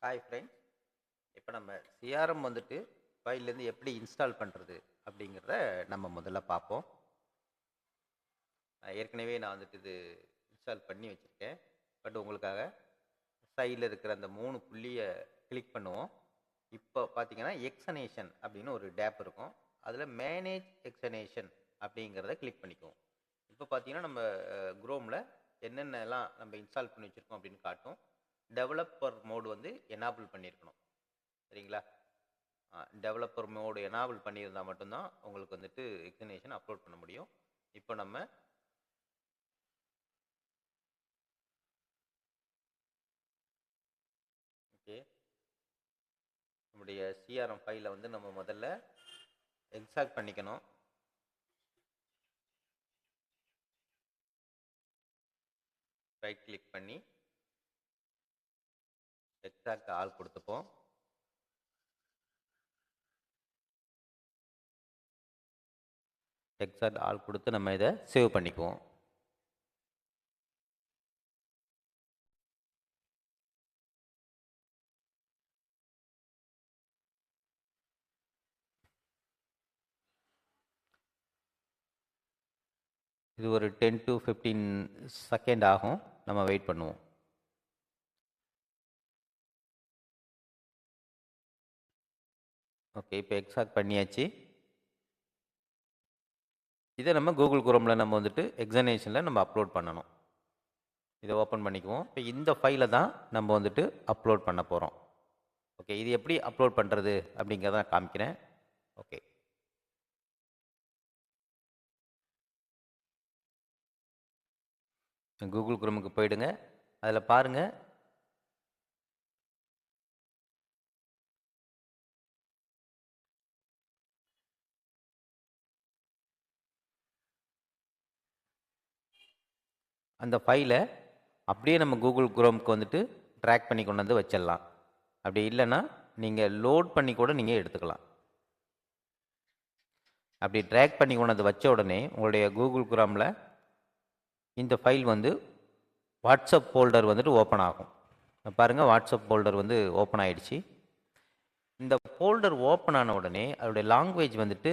Hi friends. இப்போ நம்ம CRM வந்துட்டு ஃபைல்லேருந்து எப்படி இன்ஸ்டால் பண்ணுறது அப்படிங்கிறத நம்ம முதல்ல பார்ப்போம். ஏற்கனவே நான் வந்துட்டு இது இன்ஸ்டால் பண்ணி வச்சுருக்கேன். பட் உங்களுக்காக சைடில் இருக்கிற அந்த 3 புள்ளியை கிளிக் பண்ணுவோம். இப்போ பார்த்தீங்கன்னா எக்ஸனேஷன் அப்படின்னு ஒரு டேப் இருக்கும். அதில் மேனேஜ் எக்ஸனேஷன் அப்படிங்கிறத கிளிக் பண்ணிக்குவோம். இப்போ பார்த்தீங்கன்னா நம்ம குரோமில் என்னென்னலாம் நம்ம இன்ஸ்டால் பண்ணி வச்சுருக்கோம் அப்படின்னு காட்டும். டெவலப்பர் மோடு வந்து எனேபிள் பண்ணியிருக்கணும். சரிங்களா? டெவலப்பர் மோடு எனேபிள் பண்ணியிருந்தால் மட்டும்தான் உங்களுக்கு வந்துட்டு எக்ஸனேஷன் அப்லோட் பண்ண முடியும். இப்போ நம்ம ஓகே நம்முடைய சிஆர்எம் ஃபைலை வந்து நம்ம முதல்ல எக்ஸாக்ட் பண்ணிக்கணும். ரைட் கிளிக் பண்ணி எக்ஸாக்ட் ஆல் கொடுத்துப்போம். எக்ஸாக்ட் ஆல் கொடுத்து நம்ம இதை சேவ் பண்ணிக்குவோம். இது ஒரு 10 to 15 செகண்ட் ஆகும். நம்ம வெயிட் பண்ணுவோம். ஓகே, இப்போ எக்ஸாக்ட் பண்ணியாச்சு. இதை நம்ம கூகுள் குரோமில் நம்ம வந்துட்டு எக்ஸனேஷனில் நம்ம அப்லோட் பண்ணணும். இதை ஓப்பன் பண்ணிக்குவோம். இப்போ இந்த ஃபைலை தான் நம்ம வந்துட்டு அப்லோட் பண்ண போகிறோம். ஓகே, இது எப்படி அப்லோட் பண்ணுறது அப்படிங்கிறத நான் காமிக்கிறேன். ஓகே, கூகுள் குரோமுக்கு போயிடுங்க. அதில் பாருங்கள், அந்த ஃபைலை அப்படியே நம்ம கூகுள் குரோமுக்கு வந்துட்டு ட்ராக் பண்ணி கொண்டு வந்து வச்சிடலாம். அப்படி இல்லைன்னா நீங்கள் லோட் பண்ணி கூட நீங்கள் எடுத்துக்கலாம். அப்படி ட்ராக் பண்ணி கொண்டு வந்து வச்ச உடனே உங்களுடைய கூகுள் குரோமில் இந்த ஃபைல் வந்து வாட்ஸ்அப் ஃபோல்டர் வந்துட்டு ஓப்பன் ஆகும். பாருங்கள், வாட்ஸ்அப் ஃபோல்டர் வந்து ஓப்பன் ஆகிடுச்சு. இந்த ஃபோல்டர் ஓப்பன் ஆன உடனே அதோடைய லாங்குவேஜ் வந்துட்டு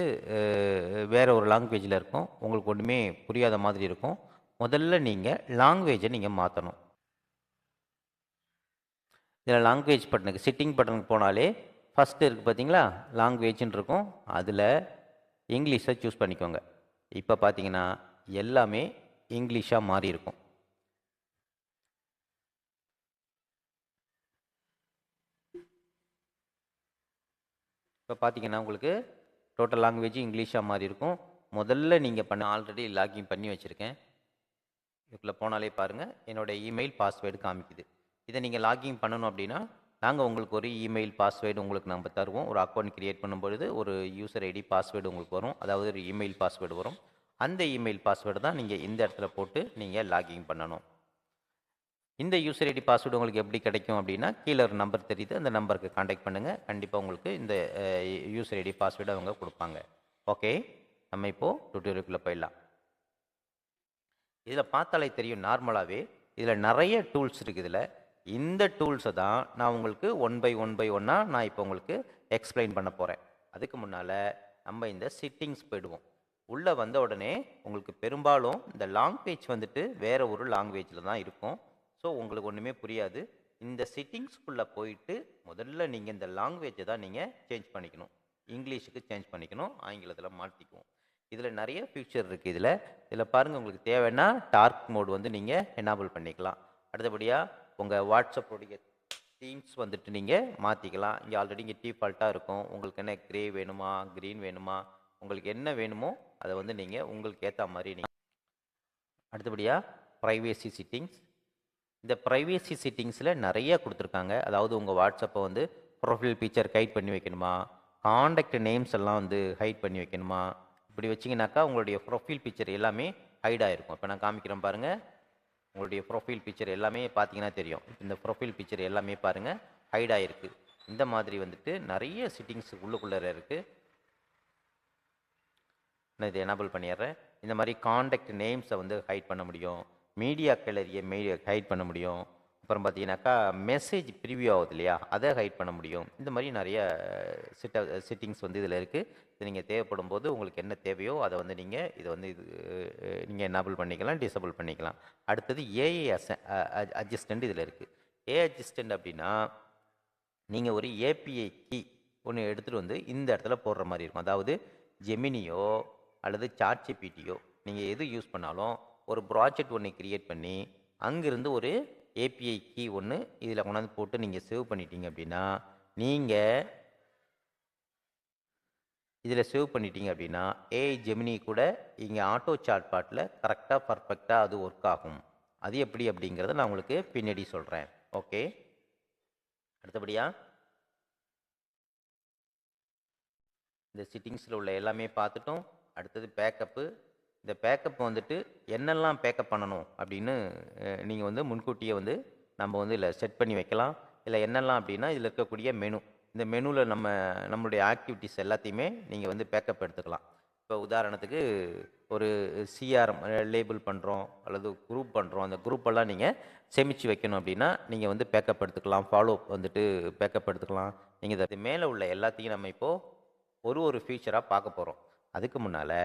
வேறு ஒரு லாங்குவேஜில் இருக்கும். உங்களுக்கு ஒன்றுமே புரியாத மாதிரி இருக்கும். முதல்ல நீங்கள் லாங்குவேஜை நீங்கள் மாற்றணும். இதில் லாங்குவேஜ் பட்டனுக்கு சிட்டிங் பட்டனுக்கு போனாலே ஃபஸ்ட்டு இருக்குது பார்த்தீங்களா, லாங்குவேஜ்னு இருக்கும். அதில் இங்கிலீஷை சூஸ் பண்ணிக்கோங்க. இப்போ பார்த்தீங்கன்னா எல்லாமே இங்கிலீஷாக மாறி இருக்கும். இப்போ பார்த்தீங்கன்னா உங்களுக்கு டோட்டல் லாங்குவேஜ் இங்கிலீஷாக மாறி இருக்கும். முதல்ல நீங்கள் ஆல்ரெடி லாகின் பண்ணி வச்சுருக்கேன். இதுக்குள்ளே போனாலே பாருங்கள், என்னோடய இமெயில் பாஸ்வேர்டு காமிக்குது. இதை நீங்கள் லாகின் பண்ணணும் அப்படின்னா நாங்கள் உங்களுக்கு ஒரு இமெயில் பாஸ்வேர்டு உங்களுக்கு நம்ம தருவோம். ஒரு அக்கௌண்ட் க்ரியேட் பண்ணும்பொழுது ஒரு யூசர் ஐடி பாஸ்வேர்டு உங்களுக்கு வரும். அதாவது ஒரு இமெயில் பாஸ்வேர்டு வரும். அந்த இமெயில் பாஸ்வேர்டு தான் நீங்கள் இந்த இடத்துல போட்டு நீங்கள் லாகின் பண்ணணும். இந்த யூசர் ஐடி பாஸ்வேர்டு உங்களுக்கு எப்படி கிடைக்கும் அப்படின்னா, கீழே ஒரு நம்பர் தெரியுது, அந்த நம்பருக்கு காண்டாக்ட் பண்ணுங்கள். கண்டிப்பாக உங்களுக்கு இந்த யூசர் ஐடி பாஸ்வேர்டு அவங்க கொடுப்பாங்க. ஓகே, நம்ம இப்போது டுட்டோரியலுக்குள்ளே போயிடலாம். இதில் பார்த்தாலே தெரியும், நார்மலாகவே இதில் நிறைய டூல்ஸ் இருக்குது. இதில் இந்த டூல்ஸை தான் நான் உங்களுக்கு ஒன் பை ஒன்னாக நான் இப்போ உங்களுக்கு எக்ஸ்பிளைன் பண்ண போகிறேன். அதுக்கு முன்னால் நம்ம இந்த சிட்டிங்ஸ் போயிடுவோம். உள்ளே வந்த உடனே உங்களுக்கு பெரும்பாலும் இந்த லாங்குவேஜ் வந்துட்டு வேறு ஒரு லாங்குவேஜில் தான் இருக்கும். ஸோ உங்களுக்கு ஒன்றுமே புரியாது. இந்த சிட்டிங்ஸ்குள்ளே போயிட்டு முதல்ல நீங்கள் இந்த லாங்குவேஜை தான் நீங்கள் சேஞ்ச் பண்ணிக்கணும். இங்கிலீஷுக்கு சேஞ்ச் பண்ணிக்கணும், ஆங்கிலத்தில் மாற்றிக்குவோம். இதில் நிறைய ஃபியூச்சர் இருக்குது. இதில் பாருங்கள், உங்களுக்கு தேவைன்னா டார்க் மோடு வந்து நீங்கள் எனேபிள் பண்ணிக்கலாம். அடுத்தபடியாக உங்கள் வாட்ஸ்அப்புடைய தீம்ஸ் வந்துட்டு நீங்கள் மாற்றிக்கலாம். இங்கே ஆல்ரெடி இங்கே டிஃபால்ட்டாக இருக்கும். உங்களுக்கு என்ன கிரே வேணுமா, க்ரீன் வேணுமா, உங்களுக்கு என்ன வேணுமோ அதை வந்து நீங்கள் உங்களுக்கு ஏற்ற மாதிரி நீங்கள். அடுத்தபடியாக ப்ரைவேசி சிட்டிங்ஸ். இந்த ப்ரைவேசி சிட்டிங்ஸில் நிறைய கொடுத்துருக்காங்க. அதாவது உங்கள் வாட்ஸ்அப்பை வந்து ப்ரொஃபைல் பிக்சர் ஹைட் பண்ணி வைக்கணுமா, காண்டாக்ட் நேம்ஸ் எல்லாம் வந்து ஹைட் பண்ணி வைக்கணுமா. இப்படி வச்சிங்கனாக்கா உங்களுடைய ப்ரொஃபைல் பிக்சர் எல்லாமே ஹைட் ஆகிருக்கும். இப்போ நான் காமிக்கிறேன் பாருங்கள், உங்களுடைய ப்ரொஃபைல் பிக்சர் எல்லாமே பார்த்தீங்கன்னா தெரியும். இந்த ப்ரொஃபைல் பிக்சர் எல்லாமே பாருங்கள் ஹைட் ஆகிருக்கு. இந்த மாதிரி வந்துட்டு நிறைய சிட்டிங்ஸ் உள்ளுக்குள்ளே இருக்குது. நான் இதை எனேபிள் பண்ணிடுறேன். இந்த மாதிரி காண்டாக்ட் நேம்ஸை வந்து ஹைட் பண்ண முடியும். மீடியா கேலரியை ஹைட் பண்ண முடியும். அப்புறம் பார்த்தீங்கன்னாக்கா மெசேஜ் ப்ரிவ்யூ ஆகுது இல்லையா, அதை ஹைட் பண்ண முடியும். இந்த மாதிரி நிறைய செட்டிங்ஸ் வந்து இதில் இருக்குது. இது நீங்கள் தேவைப்படும் போது உங்களுக்கு என்ன தேவையோ அதை வந்து நீங்கள் இதை வந்து நீங்கள் எனேபிள் பண்ணிக்கலாம், டிசேபிள் பண்ணிக்கலாம். அடுத்தது ஏஐ அட்ஜஸ்டன்ட் இதில் இருக்குது. ஏஐ அட்ஜஸ்டன்ட் அப்படின்னா நீங்கள் ஒரு ஏபிஐ கீ ஒன்று எடுத்துகிட்டு வந்து இந்த இடத்துல போடுற மாதிரி இருக்கும். அதாவது ஜெமினியோ அல்லது சாட்ஜிபிடியோ நீங்கள் எது யூஸ் பண்ணாலும் ஒரு ப்ராஜெக்ட் ஒன்று கிரியேட் பண்ணி அங்கிருந்து ஒரு ஏபிஐ கீ ஒன்று இதில் கொண்டாந்து போட்டு நீங்கள் சேவ் பண்ணிட்டீங்க அப்படின்னா, நீங்கள் இதில் சேவ் பண்ணிட்டீங்க அப்படின்னா ஏஐ ஜெமினி கூட இங்கே ஆட்டோ சாட் பாட்டில் கரெக்டாக பர்ஃபெக்டாக அது ஒர்க் ஆகும். அது எப்படி அப்படிங்கிறத நான் உங்களுக்கு பின்னாடி சொல்கிறேன். ஓகே, அடுத்தபடியாக இந்த செட்டிங்ஸில் உள்ள எல்லாமே பார்த்துட்டோம். அடுத்தது பேக்கப்பு. இந்த பேக்கப் வந்துட்டு என்னெல்லாம் பேக்கப் பண்ணணும் அப்படின்னு நீங்கள் வந்து முன்கூட்டியே வந்து நம்ம வந்து இதில் செட் பண்ணி வைக்கலாம். இல்லை என்னெல்லாம் அப்படின்னா இதில் இருக்கக்கூடிய மெனு, இந்த மெனுவில் நம்மளுடைய ஆக்டிவிட்டீஸ் எல்லாத்தையுமே நீங்கள் வந்து பேக்கப் எடுத்துக்கலாம். இப்போ உதாரணத்துக்கு ஒரு சிஆர்எம் லேபிள் பண்ணுறோம் அல்லது குரூப் பண்ணுறோம், அந்த குரூப்பெல்லாம் நீங்கள் சேமித்து வைக்கணும் அப்படின்னா நீங்கள் வந்து பேக்கப் எடுத்துக்கலாம். ஃபாலோ வந்துட்டு பேக்கப் எடுத்துக்கலாம். நீங்கள் இதை மேலே உள்ள எல்லாத்தையும் நம்ம இப்போது ஒரு ஃபீச்சராக பார்க்க போகிறோம். அதுக்கு முன்னால்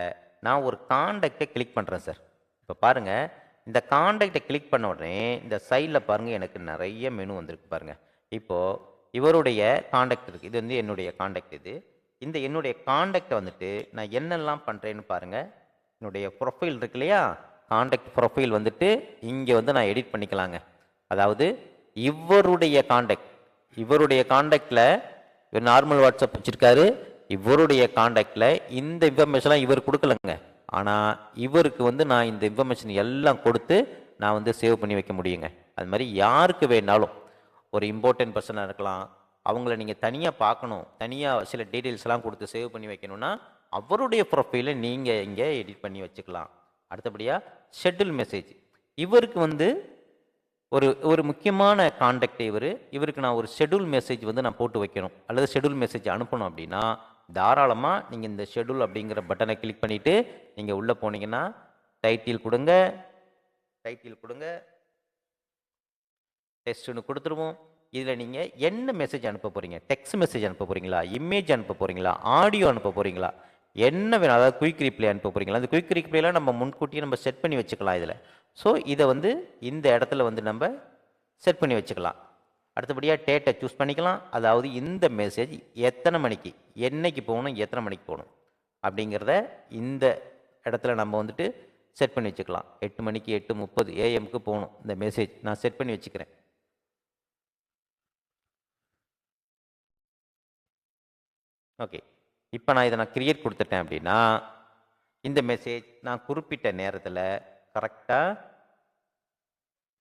நான் ஒரு காண்டாக்டை கிளிக் பண்ணுறேன் சார். இப்போ பாருங்கள், இந்த காண்டாக்டை கிளிக் பண்ண உடனே இந்த சைடில் பாருங்கள் எனக்கு நிறைய மெனு வந்திருக்கு பாருங்கள். இப்போது இவருடைய காண்டாக்ட் இருக்குது, இது வந்து என்னுடைய காண்டாக்ட். இந்த என்னுடைய காண்டாக்டை வந்துட்டு நான் என்னெல்லாம் பண்ணுறேன்னு பாருங்கள். என்னுடைய ப்ரொஃபைல் இருக்கு இல்லையா, காண்டாக்ட் ப்ரொஃபைல் வந்துட்டு இங்கே வந்து நான் எடிட் பண்ணிக்கலாங்க. அதாவது இவருடைய காண்டாக்டில் இவர் நார்மல் வாட்ஸ்அப் வச்சுருக்காரு. இவருடைய காண்டாக்டில் இந்த இன்ஃபர்மேஷன்லாம் இவர் கொடுக்கலங்க. ஆனால் இவருக்கு வந்து நான் இந்த இன்ஃபர்மேஷன் எல்லாம் கொடுத்து நான் வந்து சேவ் பண்ணி வைக்க முடியுங்க. அது மாதிரி யாருக்கு வேணாலும் ஒரு இம்பார்ட்டன்ட் பர்சனாக இருக்கலாம், அவங்கள நீங்கள் தனியாக பார்க்கணும், தனியாக சில டீட்டெயில்ஸ்லாம் கொடுத்து சேவ் பண்ணி வைக்கணும்னா அவருடைய ப்ரொஃபைலை நீங்கள் இங்கே எடிட் பண்ணி வச்சுக்கலாம். அடுத்தபடியாக ஷெட்யூல் மெசேஜ். இவருக்கு வந்து ஒரு முக்கியமான காண்டாக்ட் இவருக்கு நான் ஒரு ஷெட்யூல் மெசேஜ் வந்து நான் போட்டு வைக்கணும் அல்லது ஷெட்யூல் மெசேஜ் அனுப்பணும் அப்படின்னா தாராளமாக நீங்கள் இந்த ஷெட்யூல் அப்படிங்கிற பட்டனை கிளிக் பண்ணிவிட்டு நீங்கள் உள்ளே போனீங்கன்னா டைட்டில் கொடுங்க, டெஸ்ட்னு கொடுத்துருவோம். இதில் நீங்கள் என்ன மெசேஜ் அனுப்ப போகிறீங்க, டெக்ஸ்ட் மெசேஜ் அனுப்ப போகிறீங்களா, இமேஜ் அனுப்ப போகிறீங்களா, ஆடியோ அனுப்ப போகிறீங்களா, என்ன வேணும், அதாவது குயிக் ரிப்ளை அனுப்ப போகிறீங்களா. அந்த குயிக் ரிப்ளைலாம் நம்ம முன்கூட்டியே நம்ம செட் பண்ணி வச்சுக்கலாம் இதில். ஸோ இதை வந்து இந்த இடத்துல வந்து நம்ம செட் பண்ணி வச்சுக்கலாம். அடுத்தபடியாக டேட்டை சூஸ் பண்ணிக்கலாம். அதாவது இந்த மெசேஜ் எத்தனை மணிக்கு, என்னைக்கு போகணும், எத்தனை மணிக்கு போகணும் அப்படிங்கிறத இந்த இடத்துல நம்ம வந்துட்டு செட் பண்ணி வச்சுக்கலாம். 8 மணிக்கு 8:30 AM போகணும் இந்த மெசேஜ், நான் செட் பண்ணி வச்சுக்கிறேன். ஓகே, இப்போ நான் இதை கிரியேட் கொடுத்துட்டேன் அப்படின்னா இந்த மெசேஜ் நான் குறிப்பிட்ட நேரத்தில் கரெக்டாக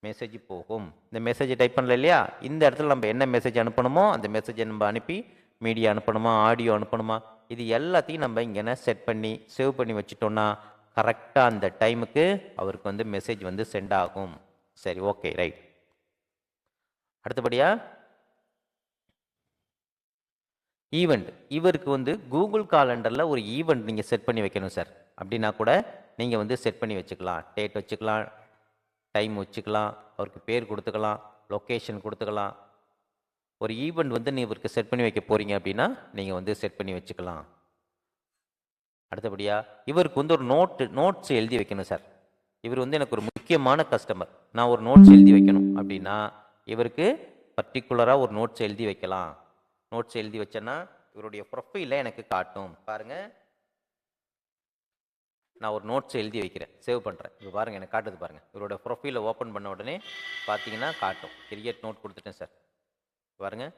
மெசேஜ் போகும். இந்த மெசேஜை டைப் பண்ணல இல்லையா, இந்த இடத்துல நம்ம என்ன மெசேஜ் அனுப்பணுமோ அந்த மெசேஜை நம்ம அனுப்பி மீடியா அனுப்பணுமா, ஆடியோ அனுப்பணுமா, இது எல்லாத்தையும் நம்ம இங்கே செட் பண்ணி சேவ் பண்ணி வச்சுட்டோம்னா கரெக்டாக அந்த டைமுக்கு அவருக்கு வந்து மெசேஜ் வந்து சென்ட் ஆகும். சரி, ஓகே, ரைட். அடுத்தபடியாக ஈவெண்ட். இவருக்கு வந்து கூகுள் காலண்டரில் ஒரு ஈவெண்ட் நீங்கள் செட் பண்ணி வைக்கணும் சார் அப்படின்னா கூட நீங்கள் வந்து செட் பண்ணி வச்சுக்கலாம். டேட் வச்சுக்கலாம், டைம் வச்சுக்கலாம், அவருக்கு பேர் கொடுத்துக்கலாம், லொக்கேஷன் கொடுத்துக்கலாம். ஒரு ஈவெண்ட் வந்து இவருக்கு செட் பண்ணி வைக்க போகிறீங்க அப்படின்னா நீங்கள் வந்து செட் பண்ணி வச்சுக்கலாம். அடுத்தபடியாக இவருக்கு வந்து ஒரு நோட்ஸ் எழுதி வைக்கணும் சார். இவர் வந்து எனக்கு ஒரு முக்கியமான கஸ்டமர், நான் ஒரு நோட்ஸ் எழுதி வைக்கணும் அப்படின்னா இவருக்கு பர்டிகுலராக ஒரு நோட்ஸ் எழுதி வைக்கலாம். நோட்ஸ் எழுதி வச்சேன்னா இவருடைய ப்ரொஃபைலில் எனக்கு காட்டும். பாருங்கள், நான் ஒரு நோட்ஸ் எழுதி வைக்கிறேன், சேவ் பண்ணுறேன். இப்போ பாருங்கள் எனக்கு காட்டுது பாருங்கள். இவரோட ப்ரொஃபைலை ஓப்பன் பண்ண உடனே பார்த்தீங்கன்னா காட்டும். கிரியேட் நோட் கொடுத்துட்டேன் சார். பாருங்கள்,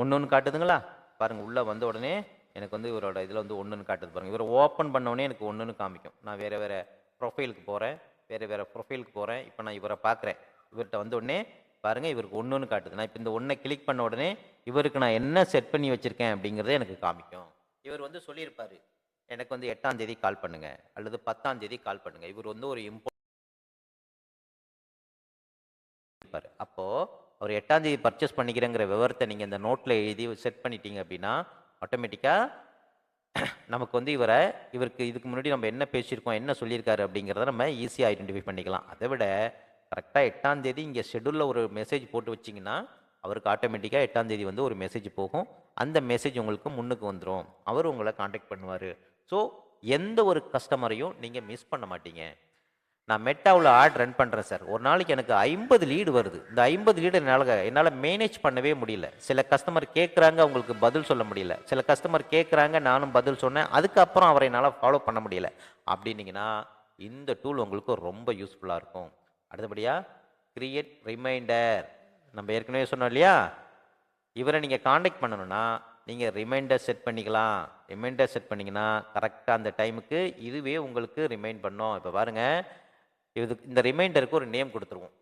ஒன்று காட்டுதுங்களா. பாருங்கள், உள்ளே வந்த உடனே எனக்கு வந்து இவரோட இதில் வந்து ஒன்றுன்னு காட்டுது பாருங்கள். இவரை ஓப்பன் பண்ணோடனே எனக்கு ஒன்றுன்னு காமிக்கும். நான் வேறு ப்ரொஃபைலுக்கு போகிறேன், வேறு ப்ரொஃபைலுக்கு போகிறேன். இப்போ நான் இவரை பார்க்குறேன். இவர்கிட்ட வந்த உடனே பாருங்கள் இவருக்கு ஒன்றுன்னு காட்டுது. நான் இப்போ இந்த ஒன்றை கிளிக் பண்ண உடனே இவருக்கு நான் என்ன செட் பண்ணி வச்சுருக்கேன் அப்படிங்கிறத எனக்கு காமிக்கும். இவர் வந்து சொல்லியிருப்பார், எனக்கு வந்து 8ஆம் தேதி கால் பண்ணுங்க அல்லது 10ஆம் தேதி கால் பண்ணுங்க. இவர் வந்து ஒரு இம்பார்ட்டன்ட். அப்போ அவர் 8ஆம் தேதி பர்ச்சேஸ் பண்ணிக்கிறேங்கிற விவரத்தை நீங்கள் இந்த நோட்டில் எழுதி செட் பண்ணிட்டீங்க அப்படின்னா ஆட்டோமேட்டிக்காக நமக்கு வந்து இவருக்கு இதுக்கு முன்னாடி நம்ம என்ன பேசியிருக்கோம், என்ன சொல்லியிருக்காரு அப்படிங்கிறத நம்ம ஈஸியாக ஐடென்டிஃபை பண்ணிக்கலாம். அதை விட கரெக்டாக 8ஆம் தேதி இங்கே ஷெட்யூலில் ஒரு மெசேஜ் போட்டு வச்சிங்கன்னா அவருக்கு ஆட்டோமேட்டிக்காக 8ஆம் தேதி வந்து ஒரு மெசேஜ் போகும். அந்த மெசேஜ் உங்களுக்கு முன்னுக்கு வந்துடும். அவர் உங்களை காண்டாக்ட் பண்ணுவார். ஸோ எந்த ஒரு கஸ்டமரையும் நீங்கள் மிஸ் பண்ண மாட்டீங்க. நான் மெட்டாவில் ஆட் ரன் பண்ணுறேன் சார். ஒரு நாளைக்கு எனக்கு 50 லீடு வருது. இந்த 50 லீடு என்னால் மேனேஜ் பண்ணவே முடியல. சில கஸ்டமர் கேட்குறாங்க, அவங்களுக்கு பதில் சொல்ல முடியல. சில கஸ்டமர் கேட்குறாங்க, நானும் பதில் சொன்னேன். அதுக்கப்புறம் அவரை என்னால் ஃபாலோ பண்ண முடியல அப்படின்னீங்கன்னா இந்த டூல் உங்களுக்கு ரொம்ப யூஸ்ஃபுல்லாக இருக்கும். அடுத்தபடியாக கிரியேட் ரிமைண்டர். நம்ம ஏற்கனவே சொன்னோம் இல்லையா, இவரை நீங்கள் காண்டாக்ட் பண்ணணும்னா நீங்கள் ரிமைண்டர் செட் பண்ணிக்கலாம். ரிமைண்டர் செட் பண்ணிங்கன்னா கரெக்டாக அந்த டைமுக்கு இதுவே உங்களுக்கு ரிமைண்ட் பண்ணும். இப்போ பாருங்கள், இந்த ரிமைண்டருக்கு ஒரு நேம் கொடுத்துருவோம்.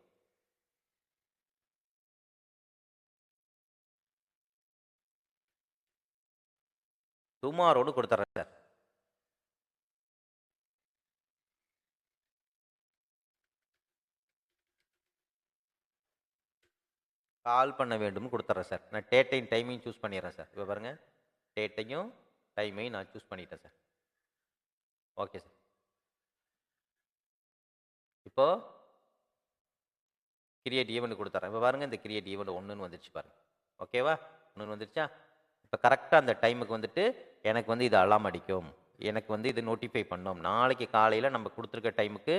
டுமாரோடு கொடுத்துட்றேன் சார். கால் பண்ண வேண்டும் கொடுத்துட்றேன் சார். நான் டேட்டையும் டைமையும் சூஸ் பண்ணிடுறேன் சார். இப்போ பாருங்கள், டேட்டையும் டைமையும் நான் சூஸ் பண்ணிட்டேன் சார். Okay sir. இப்போ கிரியேட் ஈவெண்ட் கொடுத்துட்றேன். இப்போ பாருங்கள், இந்த கிரியேட் ஈவெண்ட் 1ன்னு வந்துருச்சு பாருங்கள். ஓகேவா? 1ன்னு வந்துருச்சா? இப்போ கரெக்டாக அந்த டைமுக்கு வந்துட்டு எனக்கு வந்து இது அலாம் அடிக்கும், எனக்கு வந்து இது நோட்டிஃபை பண்ணும். நாளைக்கு காலையில் நம்ம கொடுத்துருக்க டைமுக்கு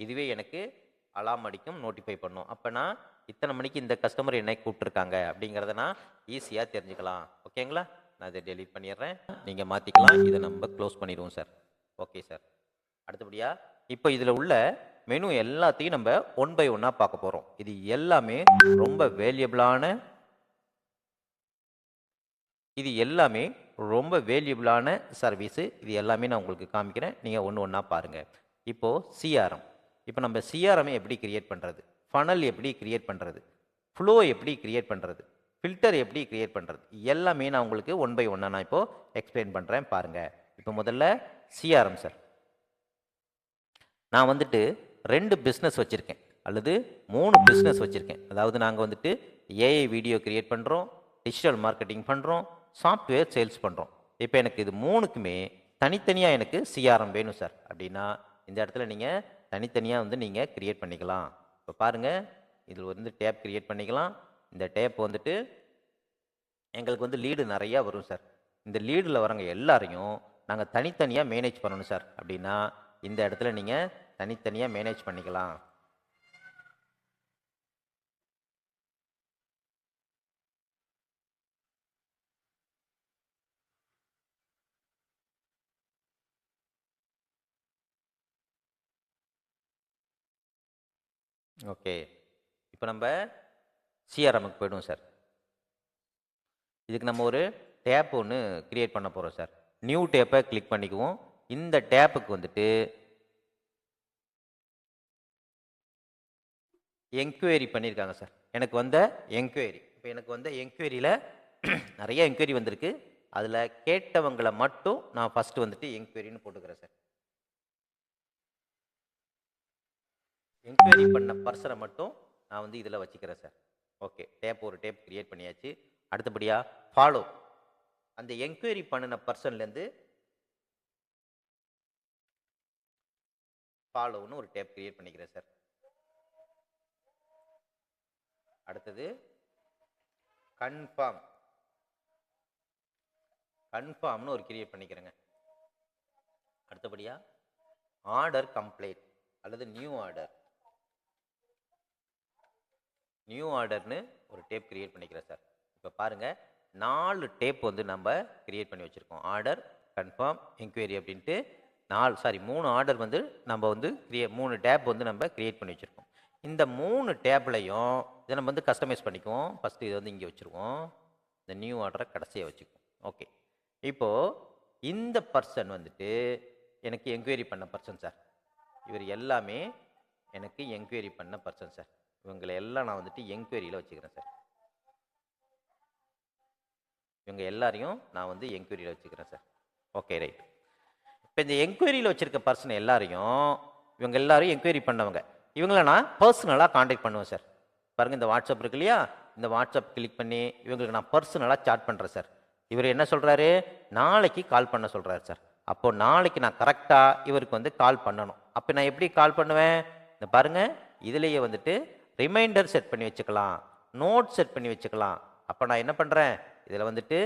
இதுவே எனக்கு அலாம் அடிக்கும், நோட்டிஃபை பண்ணும். அப்போ நான் இத்தனை மணிக்கு இந்த கஸ்டமர் என்னை கூப்பிட்ருக்காங்க அப்படிங்கிறத நான் ஈஸியாக தெரிஞ்சுக்கலாம். ஓகேங்களா? நான் இதை டெலீட் பண்ணிடுறேன், நீங்கள் மாற்றிக்கலாம். இதை நம்ம க்ளோஸ் பண்ணிடுவோம் சார். Okay sir. அடுத்தபடியாக இப்போ இதில் உள்ள மெனு எல்லாத்தையும் நம்ம 1 by 1 பார்க்க போகிறோம். இது எல்லாமே ரொம்ப வேல்யூபிளான சர்வீஸு. இது எல்லாமே நான் உங்களுக்கு காமிக்கிறேன், நீங்கள் ஒன்று ஒன்றா பாருங்கள். இப்போது சிஆர்எம். இப்போ நம்ம சிஆர்எம் எப்படி கிரியேட் பண்ணுறது, ஃபனல் எப்படி கிரியேட் பண்ணுறது, ஃப்ளோ எப்படி கிரியேட் பண்ணுறது, ஃபில்டர் எப்படி கிரியேட் பண்ணுறது, எல்லாமே நான் உங்களுக்கு 1 by 1 நான் இப்போது எக்ஸ்பிளைன் பண்ணுறேன் பாருங்கள். இப்போ முதல்ல சிஆர்எம் சார். நான் வந்துட்டு 2 பிஸ்னஸ் வச்சுருக்கேன் அல்லது 3 பிஸ்னஸ் வச்சுருக்கேன். அதாவது நாங்கள் வந்துட்டு ஏஐ வீடியோ கிரியேட் பண்ணுறோம், டிஜிட்டல் மார்க்கெட்டிங் பண்ணுறோம், சாஃப்ட்வேர் சேல்ஸ் பண்ணுறோம். இப்போ எனக்கு இது 3க்குமே தனித்தனியாக எனக்கு சிஆர்எம் வேணும் சார் அப்படின்னா இந்த இடத்துல நீங்கள் தனித்தனியாக வந்து நீங்கள் கிரியேட் பண்ணிக்கலாம். இப்போ பாருங்கள், இதில் வந்து டேப் கிரியேட் பண்ணிக்கலாம். இந்த டேப் வந்துட்டு எங்களுக்கு வந்து லீடு நிறையா வரும் சார். இந்த லீடில் வரவங்க எல்லாரையும் நாங்கள் தனித்தனியாக மேனேஜ் பண்ணணும் சார் அப்படின்னா இந்த இடத்துல நீங்கள் தனித்தனியாக மேனேஜ் பண்ணிக்கலாம். ஓகே, இப்போ நம்ம சிஆர்எம்க்கு போய்டுவோம் சார். இதுக்கு நம்ம ஒரு டேப் ஒன்று கிரியேட் பண்ண போகிறோம் சார். நியூ டேப்பை கிளிக் பண்ணிக்குவோம். இந்த டேப்புக்கு வந்துட்டு என்கொயரி பண்ணியிருக்காங்க சார். எனக்கு வந்த என்கொயரி, இப்போ எனக்கு வந்த என்கொயரியில் நிறைய என்கொயரி வந்திருக்கு. அதில் கேட்டவங்களை மட்டும் நான் ஃபஸ்ட்டு வந்துட்டு என்கொயரின்னு போட்டுக்கிறேன் சார். என்கொயரி பண்ண பர்சனை மட்டும் நான் வந்து இதில் வச்சுக்கிறேன் சார். ஓகே, ஒரு டேப் கிரியேட் பண்ணியாச்சு. அடுத்தபடியாக ஃபாலோ, அந்த என்கொயரி பண்ணின பர்சன்லேருந்து ஃபாலோன்னு ஒரு டேப் கிரியேட் பண்ணிக்கிறேன் சார். அடுத்தது கன்ஃபார்ம்னு ஒரு கிரியேட் பண்ணிக்கிறேங்க. அடுத்தபடியாக ஆர்டர் கம்ப்ளீட் அல்லது நியூ ஆர்டர்னு ஒரு டேப் கிரியேட் பண்ணிக்கிறேன் சார். இப்போ பாருங்கள், 4 டேப் வந்து நம்ம கிரியேட் பண்ணி வச்சுருக்கோம். ஆர்டர், கன்ஃபார்ம், என்கொயரி அப்படின்ட்டு 3 ஆர்டர் வந்து நம்ம வந்து 3 டேப் வந்து நம்ம கிரியேட் பண்ணி வச்சுருக்கோம். இந்த 3 டேப்லையும் இதை நம்ம வந்து கஸ்டமைஸ் பண்ணிக்குவோம். ஃபஸ்ட்டு இதை வந்து இங்கே வச்சுருவோம், இந்த நியூ ஆர்டரை கடைசியாக வச்சுக்குவோம். ஓகே, இப்போது இந்த பர்சன் வந்துட்டு எனக்கு என்கொயரி பண்ண பர்சன் சார். இவர் எல்லாமே எனக்கு என்கொயரி பண்ண பர்சன் சார். இவங்களை எல்லாம் நான் வந்துட்டு என்கொயரியில் வச்சுக்கிறேன் சார். இவங்க எல்லாரையும் நான் வந்து என்கொயரியில் வச்சுக்கிறேன் சார். Okay, right. இப்போ இந்த என்கொயரியில் வச்சுருக்க பர்சன் இவங்க எல்லாரும் என்கொயரி பண்ணவங்க. இவங்களை நான் பர்சனலாக காண்டாக்ட் பண்ணுவேன் சார். பாருங்கள், இந்த வாட்ஸ்அப் இருக்கு இல்லையா, இந்த வாட்ஸ்அப் கிளிக் பண்ணி இவங்களுக்கு நான் பர்சனலாக சாட் பண்ணுறேன் சார். இவர் என்ன சொல்கிறாரு, நாளைக்கு கால் பண்ண சொல்கிறாரு சார். அப்போது நாளைக்கு நான் கரெக்டாக இவருக்கு வந்து கால் பண்ணணும். அப்போ நான் எப்படி கால் பண்ணுவேன், இந்த பாருங்கள், இதுலேயே வந்துட்டு ரிமைண்டர் செட் பண்ணி வச்சுக்கலாம், நோட் செட் பண்ணி வச்சுக்கலாம். அப்போ நான் என்ன பண்ணுறேன், இதில் வந்துட்டு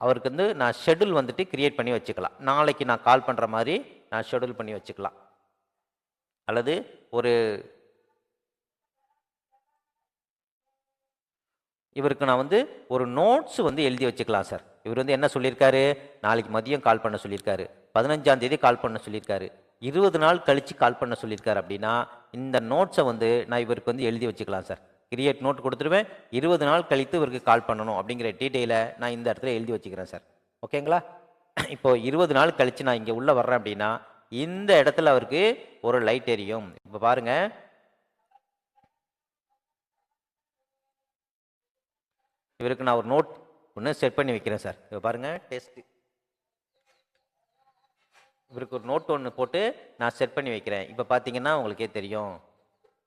அவருக்கு வந்து நான் ஷெட்யூல் வந்துட்டு கிரியேட் பண்ணி வச்சுக்கலாம். நாளைக்கு நான் கால் பண்ணுற மாதிரி நான் ஷெட்யூல் பண்ணி வச்சுக்கலாம். அல்லது ஒரு இவருக்கு நான் வந்து ஒரு நோட்ஸ் வந்து எழுதி வச்சுக்கலாம் சார். இவர் வந்து என்ன சொல்லியிருக்காரு, நாளைக்கு மதியம் கால் பண்ண சொல்லியிருக்காரு, 15ஆம் தேதி கால் பண்ண சொல்லியிருக்காரு, 20 நாள் கழித்து கால் பண்ண சொல்லியிருக்காரு. அப்படின்னா இந்த நோட்ஸை வந்து நான் இவருக்கு வந்து எழுதி வச்சுக்கலாம் சார். கிரியேட் நோட் கொடுத்துருவேன், 20 நாள் கழித்து இவருக்கு கால் பண்ணணும் அப்படிங்கிற டீட்டெயிலை நான் இந்த இடத்துல எழுதி வச்சுக்கிறேன் சார். ஓகேங்களா? இப்போ 20 நாள் கழித்து நான் இங்கே உள்ளே வர்றேன் அப்படின்னா இந்த இடத்துல அவருக்கு ஒரு லைட் எரியும். இப்போ பாருங்க, இவருக்கு நான் ஒரு நோட் ஒன்று செட் பண்ணி வைக்கிறேன் சார். இப்போ பாருங்க, டெஸ்ட், இவருக்கு ஒரு நோட் ஒன்று போட்டு நான் செட் பண்ணி வைக்கிறேன். இப்போ பார்த்தீங்கன்னா உங்களுக்கே தெரியும்.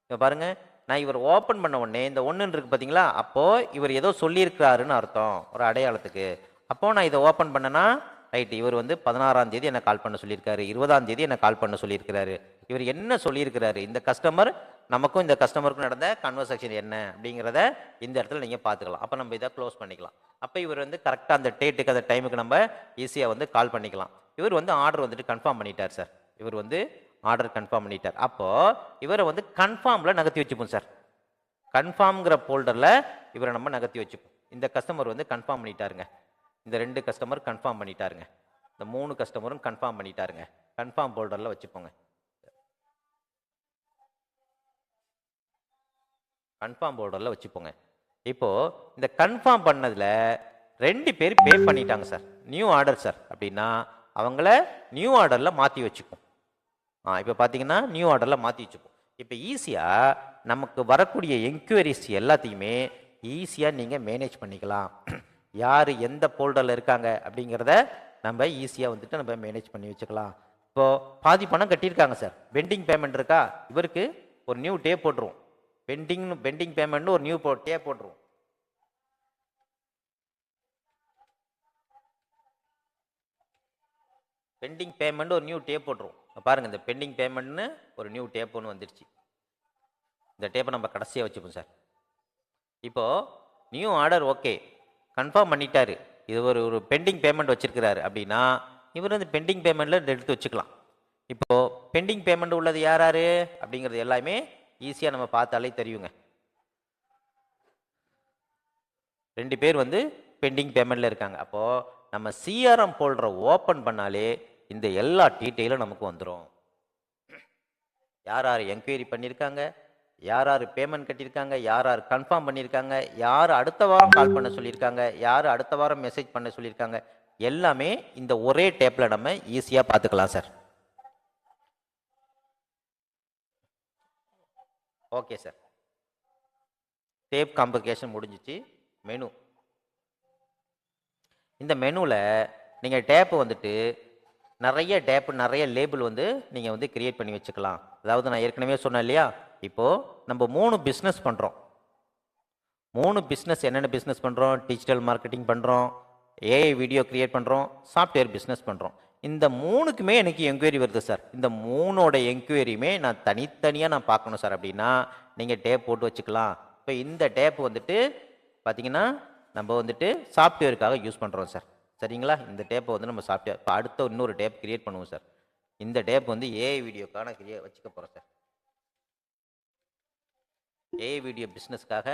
இப்போ பாருங்க, நான் இவர் ஓப்பன் பண்ண உடனே இந்த ஒன்றுன்னு இருக்கு பார்த்தீங்களா, அப்போது இவர் ஏதோ சொல்லியிருக்கிறாருன்னு அர்த்தம், ஒரு அடையாளத்துக்கு. அப்போது நான் இதை ஓப்பன் பண்ணேன்னா ரைட், இவர் வந்து 16ஆம் தேதி என்னை கால் பண்ண சொல்லியிருக்காரு, 20ஆம் தேதி என்னை கால் பண்ண சொல்லியிருக்கிறாரு. இவர் என்ன சொல்லியிருக்கிறாரு, இந்த கஸ்டமர் நமக்கும் இந்த கஸ்டமருக்கும் நடந்த கன்வர்சேஷன் என்ன அப்படிங்கிறத இந்த இடத்துல நீங்கள் பார்த்துக்கலாம். அப்போ நம்ம இதை க்ளோஸ் பண்ணிக்கலாம். அப்போ இவர் வந்து கரெக்டாக அந்த டேட்டுக்கு அந்த டைமுக்கு நம்ம ஈஸியாக வந்து கால் பண்ணிக்கலாம். இவர் வந்து ஆர்டர் வந்துட்டு கன்ஃபார்ம் பண்ணிட்டார் சார். இவர் வந்து ஆர்டர் கன்ஃபார்ம் பண்ணிட்டார். அப்போது இவரை வந்து கன்ஃபார்மில் நகர்த்தி வச்சுப்போம் சார். கன்ஃபார்ம்ங்கிற ஃபோல்டரில் இவரை நம்ம நகர்த்தி வச்சுப்போம். இந்த கஸ்டமர் வந்து கன்ஃபார்ம் பண்ணிட்டாருங்க, இந்த 2 கஸ்டமர் கன்ஃபார்ம் பண்ணிட்டாருங்க, இந்த 3 கஸ்டமரும் கன்ஃபார்ம் பண்ணிட்டாருங்க. கன்ஃபார்ம் ஃபோல்டரில் வச்சுப்போங்க. கன்ஃபார்ம் ஃபோல்டரில் வச்சுப்போங்க. இப்போது இந்த கன்ஃபார்ம் பண்ணதில் 2 பேர் பே பண்ணிட்டாங்க சார், நியூ ஆர்டர் சார். அப்படின்னா அவங்கள நியூ ஆர்டரில் மாற்றி வச்சுப்போம். இப்போ பார்த்தீங்கன்னா நியூ ஆர்டரில் மாற்றி வச்சுப்போம். இப்போ ஈஸியாக நமக்கு வரக்கூடிய என்கொயரிஸ் எல்லாத்தையுமே ஈஸியாக நீங்கள் மேனேஜ் பண்ணிக்கலாம். யார் எந்த ஃபோல்டரில் இருக்காங்க அப்படிங்கிறத நம்ம ஈஸியாக வந்துட்டு நம்ம மேனேஜ் பண்ணி வச்சுக்கலாம். இப்போது பாதி பணம் கட்டியிருக்காங்க சார், பெண்டிங் பேமெண்ட் இருக்கா, இவருக்கு ஒரு நியூ டே போட்டுருவோம். பெண்டிங் பேமெண்ட்னு ஒரு நியூ டே போட்டுருவோம். பெண்டிங் பேமெண்ட் ஒரு நியூ டேப் போட்டுருவோம். பாருங்கள், இந்த பெண்டிங் பேமெண்ட்னு ஒரு நியூ டேப் ஒன்று வந்துடுச்சு. இந்த டேப்பை நம்ம கடைசியாக வச்சுப்போம் சார். இப்போது நியூ ஆர்டர் ஓகே கன்ஃபார்ம் பண்ணிட்டாரு, இது ஒரு பெண்டிங் பேமெண்ட் வச்சுருக்கிறாரு. அப்படின்னா இவர் வந்து பெண்டிங் பேமெண்ட்டில் எடுத்து வச்சுக்கலாம். இப்போது பெண்டிங் பேமெண்ட் உள்ளது யார் யார் அப்படிங்கிறது எல்லாமே ஈஸியாக நம்ம பார்த்தாலே தெரியுங்க. 2 பேர் வந்து பெண்டிங் பேமெண்ட்டில் இருக்காங்க. அப்போது நம்ம சிஆர்எம் ஃபோல்டரை ஓப்பன் பண்ணாலே இந்த எல்லா டீட்டெயிலும் நமக்கு வந்துடும். யார் யார் என்கொயரி பண்ணியிருக்காங்க, யார் யார் பேமெண்ட் கட்டியிருக்காங்க, யார் யார் கன்ஃபார்ம் பண்ணியிருக்காங்க, யார் அடுத்த வாரம் கால் பண்ண சொல்லியிருக்காங்க, யார் அடுத்த வாரம் மெசேஜ் பண்ண சொல்லியிருக்காங்க, எல்லாமே இந்த ஒரே டேப்பில் நம்ம ஈஸியாக பார்த்துக்கலாம் sir. Okay sir, tab complication முடிஞ்சிச்சு. மெனு, இந்த மெனுவில் நீங்கள் டேப்பு வந்துட்டு நிறைய டேப்பு நிறைய லேபிள் வந்து நீங்கள் வந்து கிரியேட் பண்ணி வச்சுக்கலாம். அதாவது நான் ஏற்கனவே சொன்னேன் இல்லையா, இப்போது நம்ம 3 பிஸ்னஸ் பண்ணுறோம். 3 பிஸ்னஸ் என்னென்ன பிஸ்னஸ் பண்ணுறோம், டிஜிட்டல் மார்க்கெட்டிங் பண்ணுறோம், ஏஐ வீடியோ கிரியேட் பண்ணுறோம், சாஃப்ட்வேர் பிஸ்னஸ் பண்ணுறோம். இந்த 3க்குமே எனக்கு என்கொயரி வருது சார். இந்த 3ஓட என்கொயரியுமே நான் தனித்தனியாக நான் பார்க்கணும் சார். அப்படின்னா நீங்கள் டேப் போட்டு வச்சுக்கலாம். இப்போ இந்த டேப் வந்துட்டு பார்த்தீங்கன்னா நம்ம வந்துட்டு சாஃப்ட்வேருக்காக யூஸ் பண்ணுறோம் சார். சரிங்களா? இந்த டேப்பை வந்து நம்ம சாஃப்ட்வேர் இப்போ அடுத்த இன்னொரு டேப் கிரியேட் பண்ணுவோம் சார். இந்த டேப் வந்து ஏஐ வீடியோக்கான வச்சுக்க போகிறோம் சார். ஏஐ வீடியோ பிஸ்னஸ்க்காக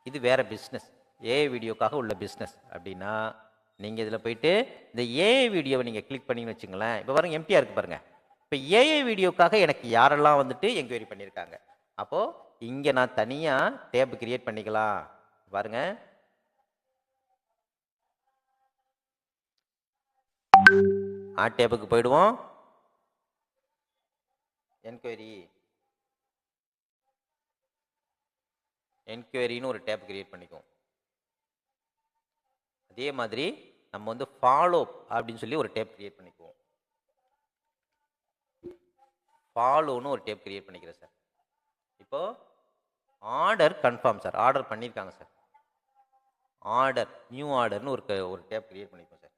இது வேற பிஸ்னஸ், ஏஐ வீடியோக்காக உள்ள பிஸ்னஸ். அப்படின்னா நீங்கள் இதில் போயிட்டு இந்த ஏஐ வீடியோவை நீங்கள் கிளிக் பண்ணிங்கன்னு வச்சுங்களேன். இப்போ பாருங்க எம்டிஆர் இருக்கு பாருங்க. இப்போ ஏஐ வீடியோக்காக எனக்கு யாரெல்லாம் வந்துட்டு என்கொயரி பண்ணியிருக்காங்க, அப்போது இங்கே நான் தனியாக டேப் கிரியேட் பண்ணிக்கலாம். பாருங்க, டேப்புக்கு போயிடுவோம். என்கொயரின்னு ஒரு டேப் கிரியேட் பண்ணிக்குவோம். அதே மாதிரி நம்ம வந்து ஃபாலோ அப்படின்னு சொல்லி ஒரு டேப் கிரியேட் பண்ணிக்குவோம். ஃபாலோன்னு ஒரு டேப் கிரியேட் பண்ணிக்கிறேன் சார். இப்போ ஆர்டர் கன்ஃபார்ம் சார், ஆர்டர் பண்ணியிருக்காங்க சார். ஆர்டர், நியூ ஆர்டர்னு ஒரு டேப் கிரியேட் பண்ணிப்போம் சார்.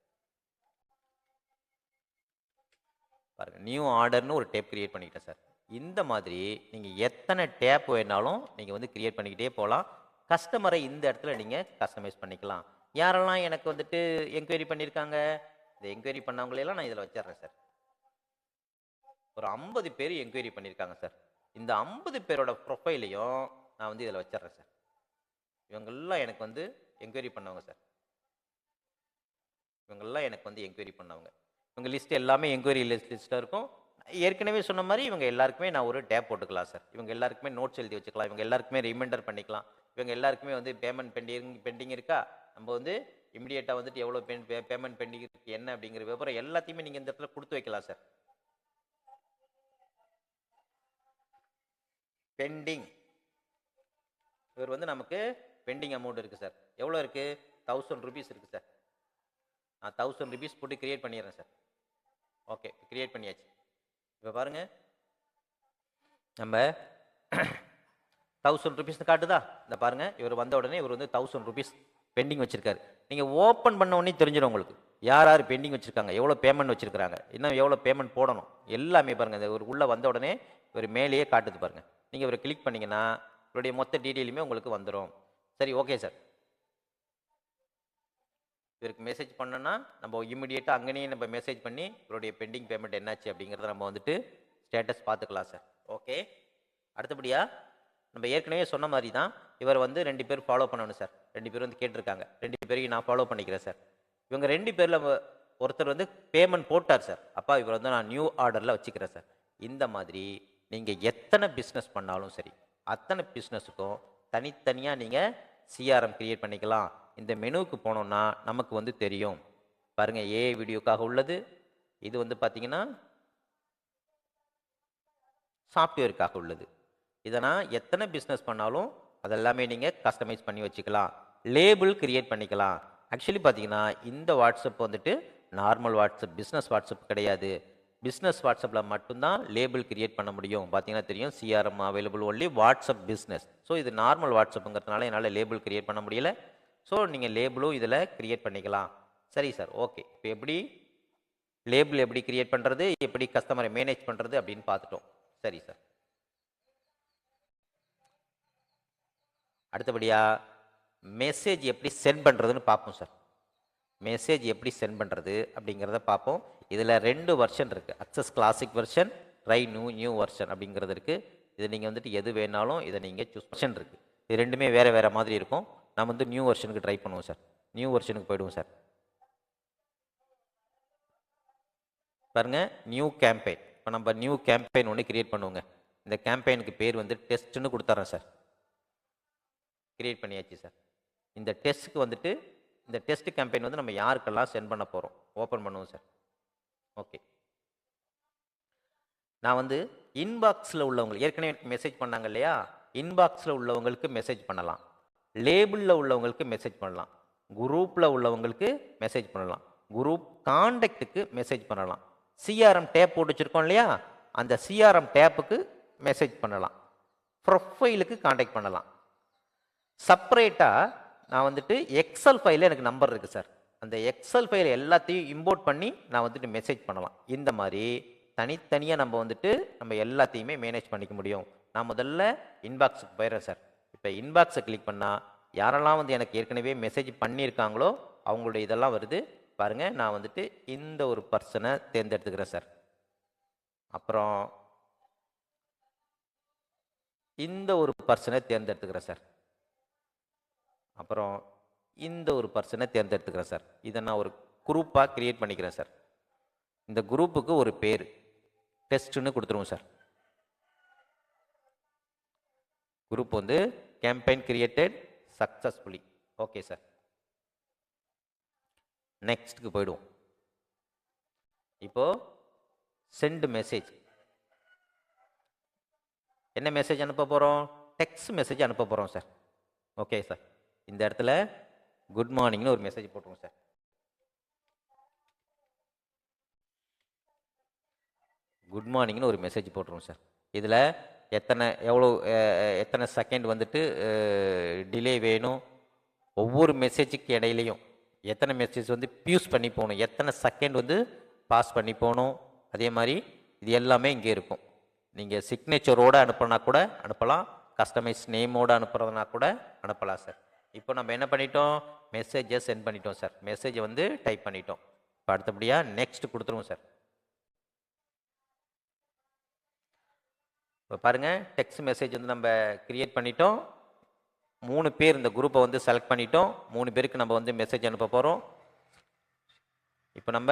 பாருங்க, நியூ ஆர்டர்னு ஒரு டேப் கிரியேட் பண்ணிக்கிட்டேன் சார். இந்த மாதிரி நீங்கள் எத்தனை டேப் வேணாலும் நீங்கள் வந்து கிரியேட் பண்ணிக்கிட்டே போகலாம். கஸ்டமரை இந்த இடத்துல நீங்கள் கஸ்டமைஸ் பண்ணிக்கலாம். யாரெல்லாம் எனக்கு வந்துட்டு என்கொயரி பண்ணியிருக்காங்க, இந்த என்கொயரி பண்ணவங்களையெல்லாம் நான் இதில் வச்சிடுறேன் சார். ஒரு 50 பேர் என்கொயரி பண்ணியிருக்காங்க சார். இந்த 50 பேரோட ப்ரொஃபைலையும் நான் வந்து இதில் வச்சிடுறேன் சார். இவங்கெல்லாம் எனக்கு வந்து என்கொயரி பண்ணவங்க சார். இவங்கெல்லாம் எனக்கு வந்து என்கொயரி பண்ணவங்க. இவங்க லிஸ்ட் எல்லாமே என்கொயரி லிஸ்ட்டாக இருக்கும். ஏற்கனவே சொன்ன மாதிரி இவங்க எல்லாருக்குமே நான் ஒரு டேப் போட்டுக்கலாம் சார். இவங்க எல்லாருக்குமே நோட்ஸ் எழுதி வச்சுக்கலாம். இவங்க எல்லாருக்குமே ரிமைண்டர் பண்ணிக்கலாம். இவங்க எல்லாருக்குமே வந்து பேமெண்ட் பெண்டிங் இருக்கா, நம்ம வந்து இமிடியேட்டாக வந்துட்டு எவ்வளோ பேமெண்ட் பெண்டிங் இருக்கு என்ன அப்படிங்கிற விவரம் எல்லாத்தையுமே நீங்கள் இந்த இடத்துல கொடுத்து வைக்கலாம் சார். பெண்டிங், இவர் வந்து நமக்கு பெண்டிங் அமௌண்ட் இருக்குது சார். எவ்வளோ இருக்குது? 1000 rupees இருக்குது சார். நான் 1000 rupees போட்டு கிரியேட் பண்ணிடுறேன் சார். ஓகே, கிரியேட் பண்ணியாச்சு. இப்போ பாருங்கள், நம்ம 1000 rupees காட்டுதா? இந்த பாருங்கள், இவர் வந்த உடனே இவர் வந்து 1000 rupees பெண்டிங் வச்சிருக்காரு. நீங்கள் ஓப்பன் பண்ண உடனே தெரிஞ்சிடும் உங்களுக்கு யார் யார் பெண்டிங் வச்சுருக்காங்க, எவ்வளோ பேமெண்ட் வச்சுருக்காங்க, இன்னும் எவ்வளோ பேமெண்ட் போடணும் எல்லாமே பாருங்கள். இந்த ஒரு உள்ளே வந்த உடனே இவர் மேலேயே காட்டுது பாருங்கள். நீங்கள் இவரை கிளிக் பண்ணிங்கன்னா இவருடைய மொத்த டீட்டெயிலுமே உங்களுக்கு வந்துடும். சரி, ஓகே சார். இவருக்கு மெசேஜ் பண்ணோன்னா நம்ம இமிடியேட்டாக அங்கேயே நம்ம மெசேஜ் பண்ணி இவருடைய பெண்டிங் பேமெண்ட் என்னாச்சு அப்படிங்கிறத நம்ம வந்துட்டு ஸ்டேட்டஸ் பார்த்துக்கலாம் சார். ஓகே, அடுத்தபடியாக நம்ம ஏற்கனவே சொன்ன மாதிரி தான் இவர் வந்து 2 பேர் ஃபாலோ பண்ணணும் சார். 2 பேர் வந்து கேட்டிருக்காங்க, 2 பேரையும் நான் ஃபாலோ பண்ணிக்கிறேன் சார். இவங்க 2 பேரில் ஒருத்தர் வந்து பேமெண்ட் போட்டார் சார். அப்பா இவர் வந்து நான் நியூ ஆர்டரில் வச்சுக்கிறேன் சார். இந்த மாதிரி நீங்கள் எத்தனை பிஸ்னஸ் பண்ணாலும் சரி, அத்தனை பிஸ்னஸுக்கும் தனித்தனியாக நீங்கள் சிஆர்எம் கிரியேட் பண்ணிக்கலாம். இந்த மெனுவுக்கு போனோம்னா நமக்கு வந்து தெரியும் பாருங்கள், ஏஐ வீடியோக்காக உள்ளது. இது வந்து பார்த்தீங்கன்னா சாஃப்ட்வேருக்காக உள்ளது. இதனால் எத்தனை பிஸ்னஸ் பண்ணாலும் அதெல்லாமே நீங்கள் கஸ்டமைஸ் பண்ணி வச்சுக்கலாம். லேபிள் கிரியேட் பண்ணிக்கலாம். ஆக்சுவலி பார்த்தீங்கன்னா இந்த வாட்ஸ்அப் வந்துட்டு நார்மல் வாட்ஸ்அப், பிஸ்னஸ் வாட்ஸ்அப் கிடையாது. பிஸ்னஸ் வாட்ஸ்அப்பில் மட்டும்தான் லேபிள் கிரியேட் பண்ண முடியும். பார்த்தீங்கன்னா தெரியும், CRM available only WhatsApp business. So இது நார்மல் வாட்ஸ்அப்புங்கிறதுனால என்னால் லேபிள் கிரியேட் பண்ண முடியல. ஸோ நீங்கள் லேபிளும் இதில் கிரியேட் பண்ணிக்கலாம். சரி சார், ஓகே. இப்போ எப்படி லேபிள் எப்படி கிரியேட் பண்ணுறது, எப்படி கஸ்டமரை மேனேஜ் பண்ணுறது அப்படின்னு பார்த்துட்டோம். சரி சார், அடுத்தபடியாக மெசேஜ் எப்படி சென்ட் பண்ணுறதுன்னு பார்ப்போம் சார். மெசேஜ் எப்படி சென்ட் பண்ணுறது அப்படிங்கிறத பார்ப்போம். இதில் 2 வெர்ஷன் இருக்குது, access classic version, try new version அப்படிங்கிறது இருக்குது. இது நீங்கள் வந்துட்டு எது வேணாலும் இதை நீங்கள் சூஸ் வெர்ஷன் இருக்குது. இது ரெண்டுமே வேறு வேறு மாதிரி இருக்கும். நம்ம வந்து நியூ வெர்ஷனுக்கு ட்ரை பண்ணுவோம் சார். நியூ வெர்ஷனுக்கு போயிடுவோம் சார். பாருங்கள், நியூ கேம்பெயின். இப்போ நம்ம நியூ கேம்பெயின் ஒன்று கிரியேட் பண்ணுவோங்க. இந்த கேம்பெயினுக்கு பேர் வந்து டெஸ்ட்டுன்னு கொடுத்துட்றேன் சார். கிரியேட் பண்ணியாச்சு சார். இந்த டெஸ்ட்டுக்கு வந்துட்டு இந்த டெஸ்ட் கேம்பெயின் வந்து நம்ம யாருக்கெல்லாம் சென்ட் பண்ண போகிறோம் ஓப்பன் பண்ணுவோம் சார். ஓகே, நான் வந்து இன்பாக்ஸில் உள்ளவங்களுக்கு ஏற்கனவே மெசேஜ் பண்ணாங்க இல்லையா, இன்பாக்ஸில் உள்ளவங்களுக்கு மெசேஜ் பண்ணலாம், லேபிளில் உள்ளவங்களுக்கு மெசேஜ் பண்ணலாம், குரூப்பில் உள்ளவங்களுக்கு மெசேஜ் பண்ணலாம், குரூப் கான்டாக்டுக்கு மெசேஜ் பண்ணலாம், சிஆர்எம் டேப் போட்டு வச்சுருக்கோம் இல்லையா, அந்த சிஆர்எம் டேப்புக்கு மெசேஜ் பண்ணலாம், ப்ரொஃபைலுக்கு கான்டாக்ட் பண்ணலாம். செப்பரேட்டாக நான் வந்துட்டு எக்ஸல் ஃபைலில் எனக்கு நம்பர் இருக்குது சார். அந்த எக்ஸல் ஃபைல் எல்லாத்தையும் இம்போர்ட் பண்ணி நான் வந்துட்டு மெசேஜ் பண்ணலாம். இந்த மாதிரி தனித்தனியாக நம்ம வந்துட்டு நம்ம எல்லாத்தையுமே மேனேஜ் பண்ணிக்க முடியும். நான் முதல்ல இன்பாக்ஸுக்கு போயிடுறேன் சார். இப்போ இன்பாக்ஸை கிளிக் பண்ணால் யாரெல்லாம் வந்து எனக்கு ஏற்கனவே மெசேஜ் பண்ணியிருக்காங்களோ அவங்களுடைய இதெல்லாம் வருது பாருங்கள். நான் வந்துட்டு இந்த ஒரு பர்சனை தேர்ந்தெடுத்துக்கிறேன் சார். அப்புறம் இந்த ஒரு பர்சனை தேர்ந்தெடுத்துக்கிறேன் சார். அப்புறம் இந்த ஒரு பர்சனை தேர்ந்தெடுத்துக்கிறேன் சார். இதை நான் ஒரு குரூப்பாக கிரியேட் பண்ணிக்கிறேன் சார். இந்த குரூப்புக்கு ஒரு பேர் டெஸ்ட்டுன்னு கொடுத்துருவோம் சார். குரூப் வந்து campaign created successfully. Okay sir, நெக்ஸ்ட்டுக்கு போயிடுவோம். இப்போ சென்ட் மெசேஜ். என்ன மெசேஜ் அனுப்ப போகிறோம்? டெக்ஸ்ட் மெசேஜ் அனுப்ப போகிறோம் சார். ஓகே சார், இந்த இடத்துல குட் மார்னிங்னு ஒரு மெசேஜ் போட்டுருவோம் சார். குட் மார்னிங்னு ஒரு மெசேஜ் போட்டுருவோம் சார். இதில் எத்தனை செகண்ட் வந்துட்டு டிலே வேணும், ஒவ்வொரு மெசேஜுக்கு இடையிலையும் எத்தனை மெசேஜ் வந்து பியூஸ் பண்ணி போகணும், எத்தனை செகண்ட் வந்து பாஸ் பண்ணி போகணும், அதே மாதிரி இது எல்லாமே இங்கே இருக்கும். நீங்கள் சிக்னேச்சரோடு அனுப்புனா கூட அனுப்பலாம், கஸ்டமைஸ் நேமோடு அனுப்புறதுனா கூட அனுப்பலாம் சார். இப்போ நம்ம என்ன பண்ணிட்டோம், மெசேஜை சென்ட் பண்ணிட்டோம் சார், மெசேஜை வந்து டைப் பண்ணிட்டோம். இப்போ அடுத்தபடியாக நெக்ஸ்ட் கொடுத்துருவோம் சார். இப்போ பாருங்கள், டெக்ஸ்ட் மெசேஜ் வந்து நம்ம கிரியேட் பண்ணிட்டோம். 3 பேர் இந்த குரூப்பை வந்து செலக்ட் பண்ணிட்டோம். 3 பேருக்கு நம்ம வந்து மெசேஜ் அனுப்ப போகிறோம். இப்போ நம்ம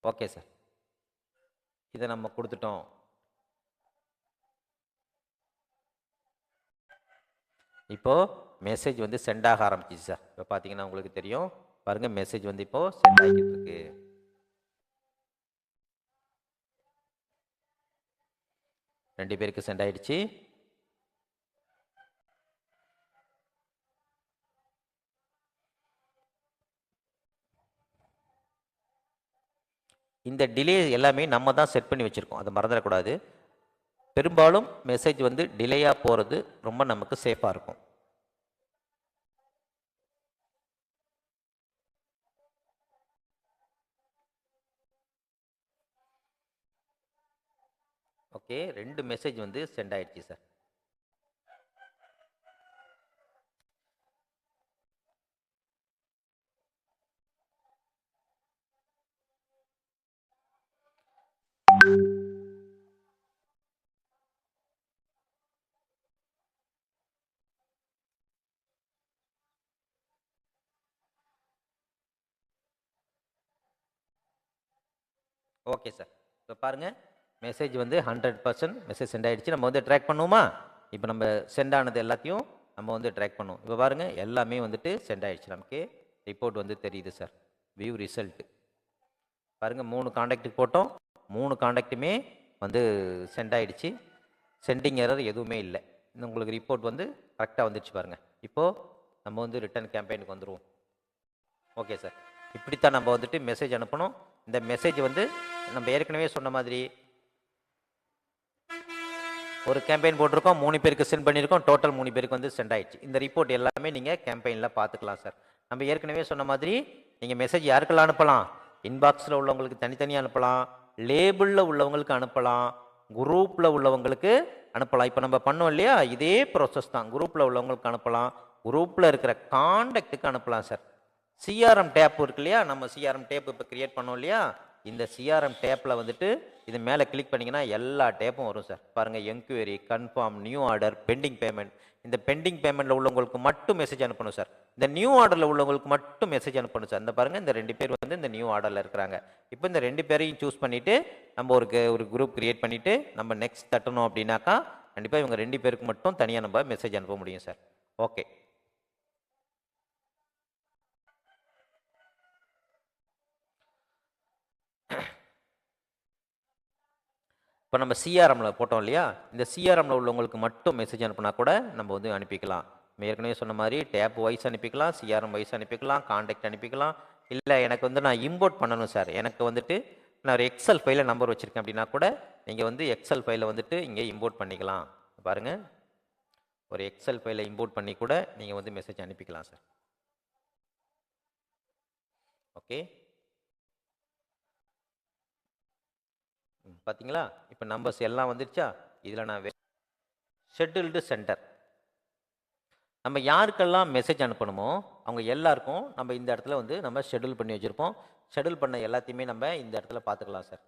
ஓகே சார், இதை நம்ம கொடுத்துட்டோம். இப்போது மெசேஜ் வந்து சென்ட் ஆக ஆரம்பிச்சிச்சு சார். இப்போ பார்த்தீங்கன்னா உங்களுக்கு தெரியும், பாருங்கள் மெசேஜ் வந்து இப்போது சென்ட் ஆகிட்டு இருக்கு. 2 பேருக்கு சென்ட் ஆகிடுச்சு. இந்த டிலே எல்லாமே நம்ம தான் செட் பண்ணி வச்சுருக்கோம், அதை மறந்துடக்கூடாது. பெரும்பாலும் மெசேஜ் வந்து டிலேயாக போகிறது ரொம்ப நமக்கு சேஃபாக இருக்கும். ஓகே, 2 மெசேஜ் வந்து சென்ட் ஆயிடுச்சு சார். ஓகே சார், இப்போ பாருங்கள் மெசேஜ் வந்து 100% மெசேஜ் சென்ட் ஆகிடுச்சு. நம்ம வந்து ட்ராக் பண்ணுவோமா, இப்போ நம்ம சென்ட் ஆனது எல்லாத்தையும் நம்ம வந்து ட்ராக் பண்ணுவோம். இப்போ பாருங்கள் எல்லாமே வந்துட்டு சென்ட் ஆகிடுச்சு, நமக்கு ரிப்போர்ட் வந்து தெரியுது சார். வியூ ரிசல்ட் பாருங்கள், 3 காண்டாக்டுக்கு போட்டோம், 3 காண்டாக்டுமே வந்து சென்ட் ஆகிடுச்சு. சென்டிங் எரர் எதுவுமே இல்லை. இன்னும் உங்களுக்கு ரிப்போர்ட் வந்து கரெக்டாக வந்துடுச்சு பாருங்கள். இப்போது நம்ம வந்து ரிட்டர்ன் கேம்பெயினுக்கு வந்துடுவோம். ஓகே சார், இப்படித்தான் நம்ம வந்துட்டு மெசேஜ் அனுப்பணும். இந்த மெசேஜ் வந்து நம்ம ஏற்கனவே சொன்ன மாதிரி ஒரு கேம்பெயின் போட்டிருக்கோம், 3 பேருக்கு சென்ட் பண்ணியிருக்கோம், டோட்டல் 3 பேருக்கு வந்து சென்ட் ஆயிடுச்சு. இந்த ரிப்போர்ட் எல்லாமே நீங்கள் கேம்பெயினில் பார்த்துக்கலாம் சார். நம்ம ஏற்கனவே சொன்ன மாதிரி நீங்கள் மெசேஜ் யாருக்கெல்லாம் அனுப்பலாம், இன்பாக்ஸில் உள்ளவங்களுக்கு தனித்தனியாக அனுப்பலாம், லேபிளில் உள்ளவங்களுக்கு அனுப்பலாம், குரூப்பில் உள்ளவங்களுக்கு அனுப்பலாம். இப்போ நம்ம பண்ணோம் இல்லையா, இதே ப்ராசஸ் தான். குரூப்பில் உள்ளவங்களுக்கு அனுப்பலாம், குரூப்பில் இருக்கிற காண்டாக்டுக்கு அனுப்பலாம் சார். சிஆர்எம் டேப் இருக்கு இல்லையா, நம்ம சிஆர்எம் டேப் இப்போ கிரியேட் பண்ணோம் இல்லையா, இந்த சிஆர்எம் டேப்பில் வந்துட்டு இது மேலே கிளிக் பண்ணிங்கன்னா எல்லா டேப்பும் வரும் சார். பாருங்கள், enquiry, confirm, new order, pending payment. இந்த பெண்டிங் பேமெண்ட்டில் உள்ளவங்களுக்கு மட்டும் மெசேஜ் அனுப்பணும் சார். இந்த நியூ ஆர்டரில் உள்ளவங்களுக்கு மட்டும் மெசேஜ் அனுப்பணும் சார். இந்த பாருங்கள், இந்த 2 பேர் வந்து இந்த நியூ ஆர்டரில் இருக்கிறாங்க. இப்போ இந்த 2 பேரையும் சூஸ் பண்ணிவிட்டு நம்ம ஒரு குரூப் கிரியேட் பண்ணிவிட்டு நம்ம நெக்ஸ்ட் தட்டணும் அப்படின்னாக்கா கண்டிப்பாக இவங்க 2 பேருக்கு மட்டும் தனியாக நம்ம மெசேஜ் அனுப்ப முடியும் சார். ஓகே, இப்போ நம்ம சிஆர்எம்ல போட்டோம் இல்லையா, இந்த சிஆர்எம்ல உள்ளவங்களுக்கு மட்டும் மெசேஜ் அனுப்புனா கூட நம்ம வந்து அனுப்பிக்கலாம். ஏற்கனவே சொன்ன மாதிரி டேப் வைஸ் அனுப்பிக்கலாம், சிஆர்எம் வைஸ் அனுப்பிக்கலாம், காண்டாக்ட் அனுப்பிக்கலாம். இல்லை எனக்கு வந்து நான் இம்போர்ட் பண்ணணும் சார், எனக்கு வந்துட்டு நான் ஒரு எக்ஸல் ஃபைலில் நம்பர் வச்சுருக்கேன் அப்படின்னா கூட நீங்கள் வந்து எக்ஸல் ஃபைலை வந்துட்டு இங்கே இம்போர்ட் பண்ணிக்கலாம். பாருங்கள், ஒரு எக்ஸல் ஃபைலை இம்போர்ட் பண்ணி கூட நீங்கள் வந்து மெசேஜ் அனுப்பிக்கலாம் சார். ஓகே, பார்த்தீங்களா, இப்போ நம்பர்ஸ் எல்லாம் வந்துருச்சா. இதில் நான் ஷெட்யூல்டு சென்டர் நம்ம யாருக்கெல்லாம் மெசேஜ் அனுப்பணுமோ அவங்க எல்லாருக்கும் நம்ம இந்த இடத்துல வந்து நம்ம ஷெட்யூல் பண்ணி வச்சுருப்போம். ஷெட்யூல் பண்ண எல்லாத்தையுமே நம்ம இந்த இடத்துல பார்த்துக்கலாம் சார்.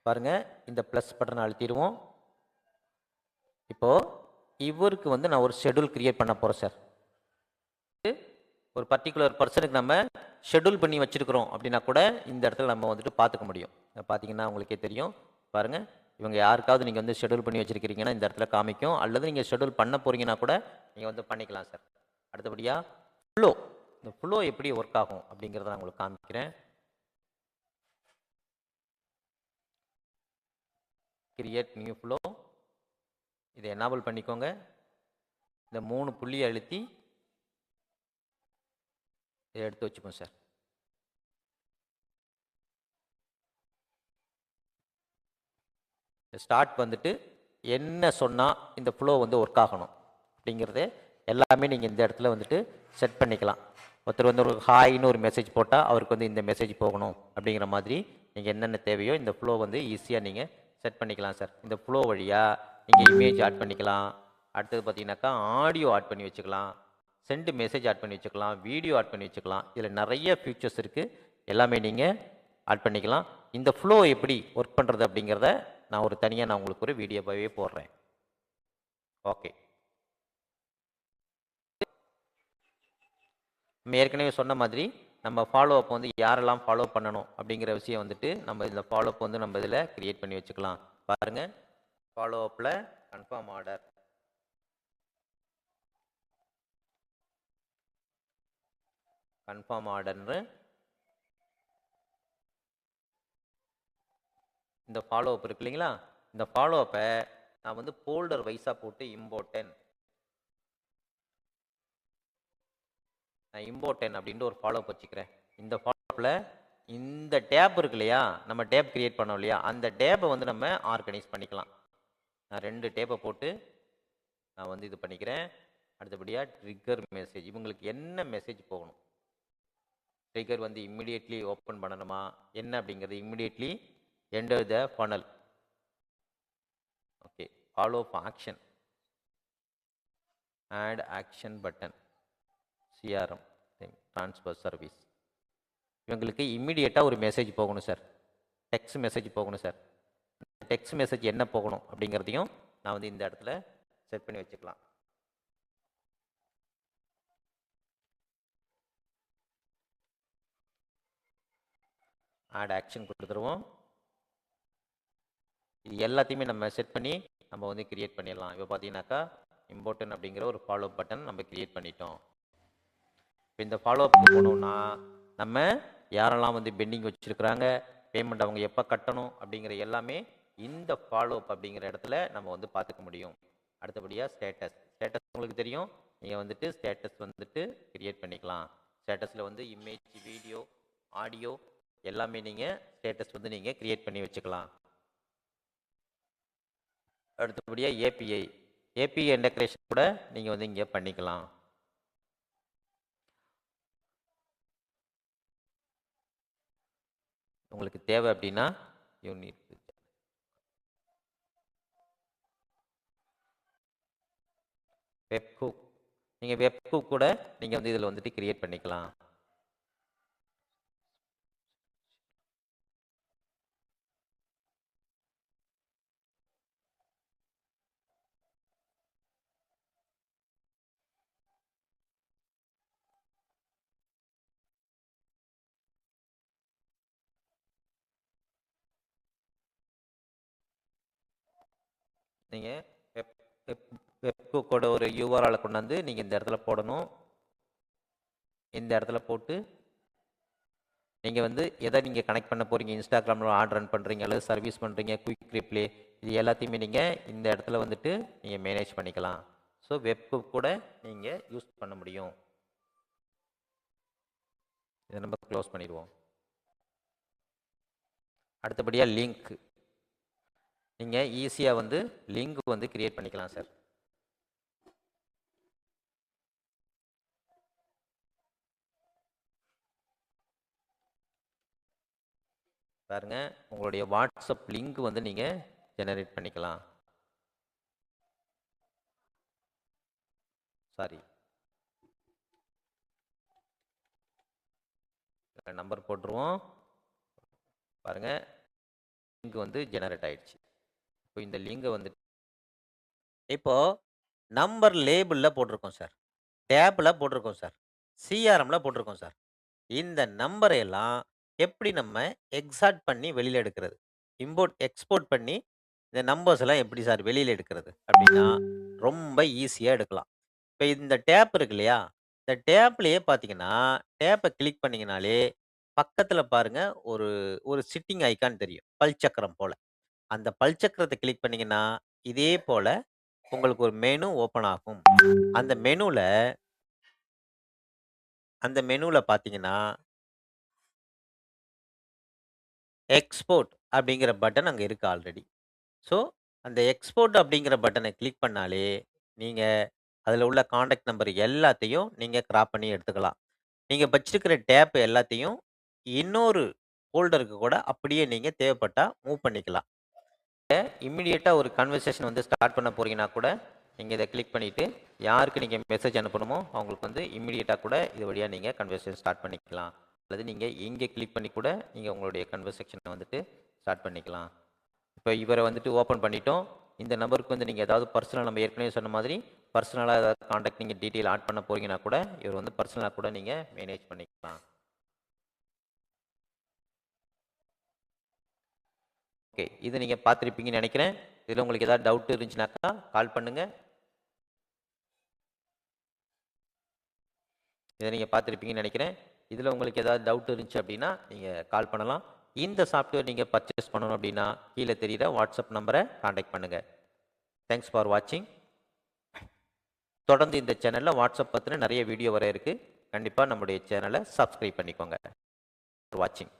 பாருங்கள், இந்த ப்ளஸ் பட்டனை அழுத்திடுவோம். இப்போது இவருக்கு வந்து நான் ஒரு ஷெட்யூல் கிரியேட் பண்ண போகிறேன் சார். ஒரு பர்டிகுலர் பர்சனுக்கு நம்ம ஷெட்யூல் பண்ணி வச்சுருக்கிறோம் அப்படின்னா கூட இந்த இடத்துல நம்ம வந்துட்டு பார்த்துக்க முடியும். பார்த்தீங்கன்னா உங்களுக்கே தெரியும். பாருங்கள், இவங்க யாருக்காவது நீங்கள் வந்து ஷெட்யூல் பண்ணி வச்சுருக்கிறீங்கன்னா இந்த இடத்துல காமிக்கும், அல்லது நீங்கள் ஷெட்யூல் பண்ண போகிறீங்கன்னா கூட நீங்கள் வந்து பண்ணிக்கலாம் சார். அடுத்தபடியாக ஃப்ளோ, இந்த ஃப்ளோ எப்படி ஒர்க் ஆகும் அப்படிங்கிறத நான் உங்களுக்கு காமிக்கிறேன். கிரியேட் நியூ ஃப்ளோ, இதை எனேபிள் பண்ணிக்கோங்க. இந்த 3 புள்ளியை அழுத்தி இதை எடுத்து வச்சுப்போம் சார். ஸ்டார்ட் வந்துட்டு என்ன சொன்னால் இந்த ஃப்ளோ வந்து ஒர்க் ஆகணும் அப்படிங்கிறது எல்லாமே நீங்கள் இந்த இடத்துல வந்துட்டு செட் பண்ணிக்கலாம். ஒருத்தர் வந்து ஒரு ஹாய்னு ஒரு மெசேஜ் போட்டால் அவருக்கு வந்து இந்த மெசேஜ் போகணும் அப்படிங்கிற மாதிரி நீங்கள் என்னென்ன தேவையோ இந்த ஃப்ளோ வந்து ஈஸியாக நீங்கள் செட் பண்ணிக்கலாம் சார். இந்த ஃப்ளோ வழியாக நீங்கள் இமேஜ் ஆட் பண்ணிக்கலாம். அடுத்தது பார்த்தீங்கன்னாக்கா ஆடியோ ஆட் பண்ணி வச்சுக்கலாம், சென்ட் மெசேஜ் ஆட் பண்ணி வச்சுக்கலாம், வீடியோ ஆட் பண்ணி வச்சுக்கலாம். இதில் நிறைய ஃபியூச்சர்ஸ் இருக்குது, எல்லாமே நீங்கள் ஆட் பண்ணிக்கலாம். இந்த ஃப்ளோ எப்படி ஒர்க் பண்ணுறது அப்படிங்கிறத நான் ஒரு தனியாக நான் உங்களுக்கு ஒரு வீடியோவாகவே போடுறேன். ஓகே, நம்ம ஏற்கனவே சொன்ன மாதிரி நம்ம ஃபாலோ அப் வந்து யாரெல்லாம் ஃபாலோ பண்ணணும் அப்படிங்கிற விஷயம் வந்துட்டு நம்ம இந்த ஃபாலோ அப் வந்து நம்ம இதில் கிரியேட் பண்ணி வச்சுக்கலாம். பாருங்க, ஃபாலோ அப்பில் கன்ஃபார்ம் ஆர்டர், கன்ஃபார்ம் ஆர்டர்னு இந்த ஃபாலோ அப் இருக்கு இல்லைங்களா, இந்த ஃபாலோ அப்பை நான் வந்து ஃபோல்டர் வைஸாக போட்டு இம்போர்ட்டன்ட், நான் இம்போர்ட்டன்ட் அப்படின்ட்டு ஒரு ஃபாலோ அப் வச்சுக்கிறேன். இந்த ஃபாலோ அப்பில் இந்த டேப் இருக்கு இல்லையா, நம்ம டேப் கிரியேட் பண்ணோம் இல்லையா, அந்த டேப்பை வந்து நம்ம ஆர்கனைஸ் பண்ணிக்கலாம். நான் 2 டேப்பை போட்டு நான் வந்து இது பண்ணிக்கிறேன். அடுத்தபடியாக ட்ரிகர் மெசேஜ், இவங்களுக்கு என்ன மெசேஜ் போகணும், ட்ரிகர் வந்து இம்மிடியட்லி ஓப்பன் பண்ணணுமா என்ன அப்படிங்கிறது, immediately enter the funnel. Okay, follow up action, add action button, CRM transfer service. இவங்களுக்கு இம்மிடியேட்டாக ஒரு மெசேஜ் போகணும் சார், டெக்ஸ்ட் மெசேஜ் போகணும் சார். டெக்ஸ்ட் மெசேஜ் என்ன போகணும் அப்படிங்கிறதையும் நான் வந்து இந்த இடத்துல செட் பண்ணி வச்சுக்கலாம். ஆட் ஆக்ஷன் கொடுத்துருவோம். இது எல்லாத்தையுமே நம்ம செட் பண்ணி நம்ம வந்து கிரியேட் பண்ணிடலாம். இப்போ பார்த்தீங்கன்னாக்கா இம்போர்ட்டன்ட் அப்படிங்கிற ஒரு ஃபாலோ அப் பட்டன் நம்ம கிரியேட் பண்ணிட்டோம். இப்போ இந்த ஃபாலோ அப் போனோம்னா நம்ம யாரெல்லாம் வந்து பெண்டிங் வச்சுருக்கிறாங்க, பேமெண்ட் அவங்க எப்போ கட்டணும் அப்படிங்கிற எல்லாமே இந்த ஃபாலோ அப் அப்படிங்கிற இடத்துல நம்ம வந்து பார்த்துக்க முடியும். அடுத்தபடியாக ஸ்டேட்டஸ், ஸ்டேட்டஸ் உங்களுக்கு தெரியும், நீங்கள் வந்துட்டு ஸ்டேட்டஸ் வந்துட்டு கிரியேட் பண்ணிக்கலாம். ஸ்டேட்டஸில் வந்து இமேஜ், வீடியோ, ஆடியோ எல்லாமே நீங்கள் ஸ்டேட்டஸ் வந்து நீங்கள் கிரியேட் பண்ணி வச்சுக்கலாம். அடுத்தபடியாக ஏபிஐ, ஏபிஐ இன்டகிரேஷன் கூட நீங்கள் வந்து இங்கே பண்ணிக்கலாம். உங்களுக்கு தேவை அப்படின்னா யூனிட் வெப்ஹூக், நீங்கள் வெப்ஹூக் கூட நீங்கள் வந்து இதில் வந்துட்டு கிரியேட் பண்ணிக்கலாம். நீங்கள் வெப்ஹூக்கோட ஒரு யூஆர்எல்லை கொண்டாந்து நீங்கள் இந்த இடத்துல போடணும். இந்த இடத்துல போட்டு நீங்கள் வந்து எதை நீங்கள் கனெக்ட் பண்ண போகிறீங்க, இன்ஸ்டாகிராமில் ஆர்டர் ரன் பண்ணுறீங்க அல்லது சர்வீஸ் பண்ணுறீங்க, குயிக் ரிப்ளே, இது எல்லாத்தையுமே நீங்கள் இந்த இடத்துல வந்துட்டு நீங்கள் மேனேஜ் பண்ணிக்கலாம். ஸோ வெப்ஹூக் கூட நீங்கள் யூஸ் பண்ண முடியும். இதை நம்ம க்ளோஸ் பண்ணிடுவோம். அடுத்தபடியாக லிங்க், நீங்கள் ஈஸியாக வந்து லிங்க் வந்து கிரியேட் பண்ணிக்கலாம் சார். பாருங்க, உங்களுடைய வாட்ஸ்அப் லிங்க் வந்து நீங்கள் ஜெனரேட் பண்ணிக்கலாம். சாரி, நம்பர் போட்டுருவோம். பாருங்க, லிங்க் வந்து ஜெனரேட் ஆயிடுச்சு. இப்போ இந்த லிங்கை வந்து இப்போ நம்பர் லேபிளில் போட்டிருக்கோம் சார், டேப்பில் போட்டிருக்கோம் சார், சிஆர்எம்ல போட்டிருக்கோம் சார். இந்த நம்பரை எல்லாம் எப்படி நம்ம எக்ஸாக்ட் பண்ணி வெளியில் எடுக்கிறது, இம்போர்ட் எக்ஸ்போர்ட் பண்ணி இந்த நம்பர்ஸ் எல்லாம் எப்படி சார் வெளியில் எடுக்கிறது அப்படின்னா ரொம்ப ஈஸியாக எடுக்கலாம். இப்போ இந்த டேப் இருக்கு இல்லையா, இந்த டேப்லேயே பார்த்தீங்கன்னா டேப்பை கிளிக் பண்ணிங்கனாலே பக்கத்தில் பாருங்க ஒரு ஒரு சிட்டிங் ஐக்கான் தெரியும், பல்சக்கரம் போல். அந்த பல்சக்கரத்தை கிளிக் பண்ணிங்கன்னா இதே போல் உங்களுக்கு ஒரு மெனு ஓப்பன் ஆகும். அந்த மெனுவில் அந்த மெனுவில் பார்த்தீங்கன்னா எக்ஸ்போர்ட் அப்படிங்கிற பட்டன் அங்கே இருக்குது ஆல்ரெடி. ஸோ அந்த எக்ஸ்போர்ட் அப்படிங்கிற பட்டனை கிளிக் பண்ணாலே நீங்கள் அதில் உள்ள காண்டாக்ட் நம்பர் எல்லாத்தையும் நீங்கள் கிராப் பண்ணி எடுத்துக்கலாம். நீங்கள் வச்சிருக்கிற டேப் எல்லாத்தையும் இன்னொரு ஃபோல்டருக்கு கூட அப்படியே நீங்கள் தேவைப்பட்டா மூவ் பண்ணிக்கலாம். இம்மிடியேட்டா ஒரு கன்வர்சேஷன் வந்து ஸ்டார்ட் பண்ண போறீங்கன்னா கூட நீங்க இதை கிளிக் பண்ணிட்டு யாருக்கு நீங்க மெசேஜ் அனுப்பணுமோ அவங்களுக்கு வந்து இம்மிடியேட்டா கூட இது வழியா நீங்க கன்வர்சேஷன் ஸ்டார்ட் பண்ணிக்கலாம். அல்லது நீங்க இங்கே கிளிக் பண்ணி கூட நீங்க உங்களுடைய கன்வர்சேஷனை வந்துட்டு ஸ்டார்ட் பண்ணிக்கலாம். இப்போ இவரை வந்துட்டு ஓப்பன் பண்ணிட்டோம். இந்த நம்பருக்கு வந்து நீங்கள் ஏதாவது பர்சனல் நம்ம ஏற்கனவே சொன்ன மாதிரி பர்சனலாக ஏதாவது காண்டாக்ட் நீங்கள் டீட்டெயில் ஆட் பண்ண போறீங்கன்னா கூட இவர் வந்து பர்சனலாக கூட நீங்கள் மேனேஜ் பண்ணிக்கலாம். ஓகே, இது நீங்கள் பார்த்துருப்பீங்கன்னு நினைக்கிறேன். இதில் உங்களுக்கு ஏதாவது டவுட் இருந்துச்சுனாக்கா கால் பண்ணுங்க. இதை நீங்கள் பார்த்துருப்பீங்கன்னு நினைக்கிறேன். இதில் உங்களுக்கு ஏதாவது டவுட் இருந்துச்சு அப்படின்னா நீங்கள் கால் பண்ணலாம். இந்த சாஃப்ட்வேர் நீங்கள் பர்ச்சேஸ் பண்ணணும் அப்படின்னா கீழே தெரியுற வாட்ஸ்அப் நம்பரை காண்டாக்ட் பண்ணுங்கள். தேங்க்ஸ் ஃபார் வாட்சிங். தொடர்ந்து இந்த சேனலில் வாட்ஸ்அப் பற்றின நிறைய வீடியோ வர இருக்குது. கண்டிப்பாக நம்முடைய சேனலை சப்ஸ்கிரைப் பண்ணிக்கோங்க. வாட்சிங்.